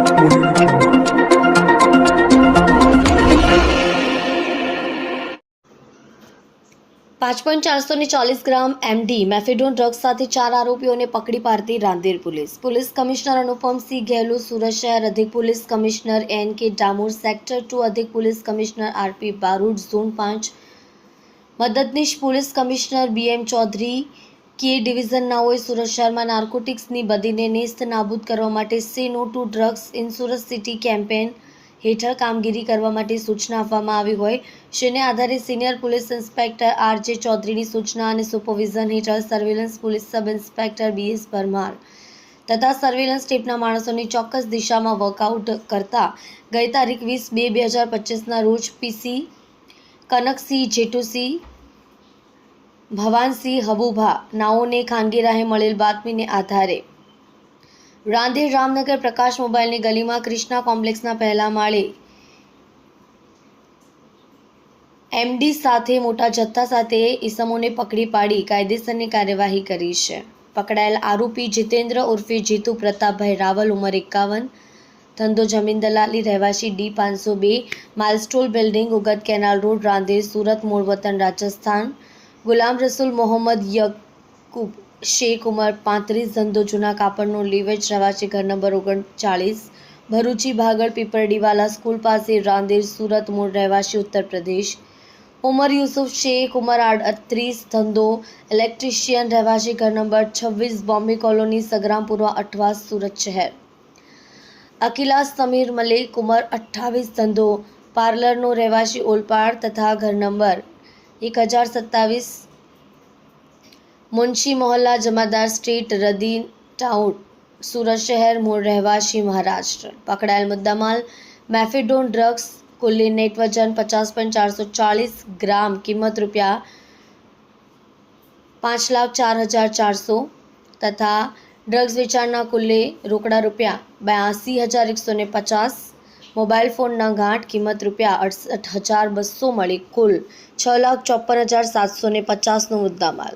₹5.440 ગ્રામ MD mephedrone drugs સાથે 4 આરોપીઓને પકડી પાડતી રાંદેર પોલીસ કમિશનર અનુપમસિંહ ગેહલોત, સુરત શહેર અધિક police commissioner NK Damor, sector 2 અધિક police commissioner RP Barot, zone 5 મદદનીશ પોલીસ કમિશનર BM ચૌધરી, કે ડિવિઝન નાઓએ સુરત શહેરમાં નાર્કોટિક્સની બદીને નેસ્ત નાબૂદ કરવા માટે say no to drugs in Surat city campaign હેઠળ કામગીરી કરવા માટે સૂચના આપવામાં આવી હોય, જેને આધારે સિનિયર પોલીસ ઇન્સ્પેક્ટર RJ ચૌધરીની સૂચના અને સુપરવિઝન હેઠળ surveillance police sub inspector BS Parmar તથા સર્વેલન્સ ટીમના માણસોની ચોક્કસ દિશામાં વર્કઆઉટ કરતા ગઈ તારીખ 20/2/2025ના રોજ PC કનકસિંહ, જેઠુસિંહ, ભવાનસિંહ, હબુભા નાઓને ખાનગી રાહે મળેલ બાતમીને આધારે રાંદેર રામનગર પ્રકાશ મોબાઈલની ગલીમાં ક્રિષ્ના કોમ્પ્લેક્સના પહેલા માળે એમડી સાથે મોટા જથ્થા સાથે ઈસમોને પકડી પાડી કાયદેસરની કાર્યવાહી કરી છે. પકડાયેલ આરોપી જીતેન્દ્ર ઉર્ફે જીતુ પ્રતાપભાઈ રાવલ, ઉંમર 51, ધંધો જમીન દલાલી, રહેવાસી D502, milestone building, Ugat canal road, Rander, Surat, મૂળ વતન રાજસ્થાન. ગુલામ રસૂલ મોહમ્મદ યકૂબ શેખ, ઉંમર 35, ધંધો જૂના કાપડનો લીવેજ, રહેવાસી ઘર નંબર 39, ભરૂચી ભાગળ, પીપરડીવાલા સ્કૂલ પાસે, રાંદેર, સુરત, મૂળ રહેવાસી ઉત્તર પ્રદેશ. ઉમર યુસુફ શેખ, ઉંમર 38, ધંધો ઇલેક્ટ્રિશિયન, રહેવાસી ઘર નંબર 26, બોમ્બે કોલોની, સગરામપુરા, અઠવાસ, સુરત શહેર. અકીલા સમીર મલિક, ઉંમર 28, ધંધો પાર્લરનો, રહેવાસી ઓલપાડ તથા ઘર નંબર 1027, મુનશી મોહલ્લા, જમાદાર સ્ટ્રીટ, રદી ટાઉન, સુરત શહેર, મૂળ રહેવાસી મહારાષ્ટ્ર. પકડાયેલ મુદ્દામાલ મેફેડોન ડ્રગ્સ, કુલ્લી નેટ વજન 50.440 ગ્રામ, કિંમત ₹5,04,400 તથા ડ્રગ્સ વેચાણના કુલ્લે રોકડા ₹82,150, મોબાઈલ ફોન નંગ 8, કિંમત ₹68,200 મળી કુલ ₹6,54,750નો મુદ્દામાલ.